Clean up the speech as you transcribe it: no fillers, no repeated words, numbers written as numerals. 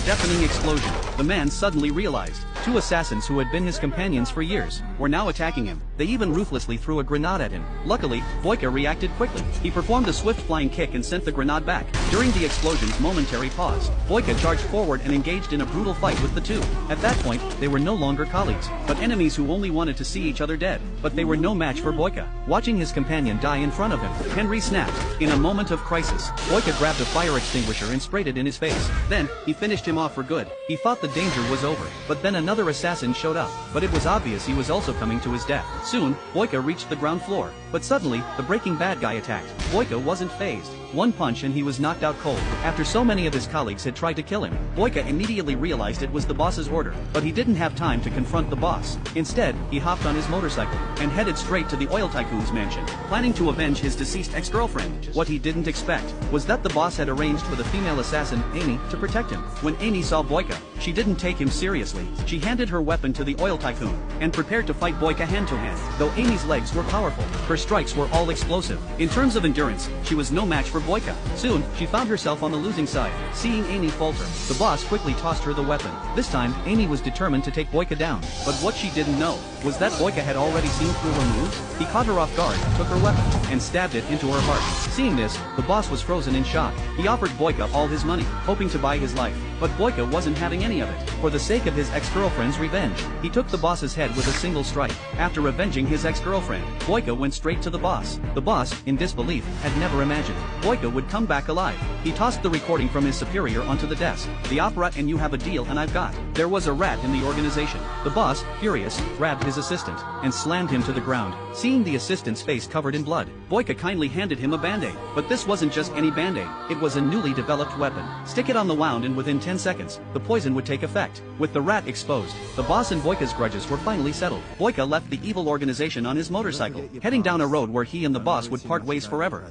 deafening explosion, the man suddenly realized. Two assassins who had been his companions for years were now attacking him. They even ruthlessly threw a grenade at him. Luckily, Boyka reacted quickly. He performed a swift flying kick and sent the grenade back. During the explosion's momentary pause, Boyka charged forward and engaged in a brutal fight with the two. At that point, they were no longer colleagues, but enemies who only wanted to see each other dead. But they were no match for Boyka. Watching his companion die in front of him, Henry snapped. In a moment of crisis, Boyka grabbed a fire extinguisher and sprayed it in his face. Then, he finished him off for good. He thought the danger was over, but then another assassin showed up. But it was obvious he was also coming to his death. Soon, Boyka reached the ground floor, but suddenly, the Breaking Bad guy attacked. Boyka wasn't fazed. One punch and he was knocked out cold. After so many of his colleagues had tried to kill him, Boyka immediately realized it was the boss's order, but he didn't have time to confront the boss. Instead, he hopped on his motorcycle and headed straight to the oil tycoon's mansion, planning to avenge his deceased ex-girlfriend. What he didn't expect was that the boss had arranged for the female assassin, Amy, to protect him. When Amy saw Boyka, she didn't take him seriously. She handed her weapon to the oil tycoon and prepared to fight Boyka hand-to-hand. Though Amy's legs were powerful, her strikes were all explosive. In terms of endurance, she was no match for Boyka. Soon, she found herself on the losing side. Seeing Amy falter, the boss quickly tossed her the weapon. This time, Amy was determined to take Boyka down. But what she didn't know was that Boyka had already seen through her moves. He caught her off guard, took her weapon, and stabbed it into her heart. Seeing this, the boss was frozen in shock. He offered Boyka all his money, hoping to buy his life. But Boyka wasn't having any of it. For the sake of his ex-girlfriend's revenge, he took the boss's head with a single strike. After avenging his ex-girlfriend, Boyka went straight to the boss. The boss, in disbelief, had never imagined Boyka would come back alive. He tossed the recording from his superior onto the desk. The opera and you have a deal and I've got. There was a rat in the organization. The boss, furious, grabbed his assistant and slammed him to the ground. Seeing the assistant's face covered in blood, Boyka kindly handed him a band-aid. But this wasn't just any band-aid. It was a newly developed weapon. Stick it on the wound and within 10 seconds, the poison would take effect. With the rat exposed, the boss and Boyka's grudges were finally settled. Boyka left the evil organization on his motorcycle, heading down a road where he and the boss would part ways forever.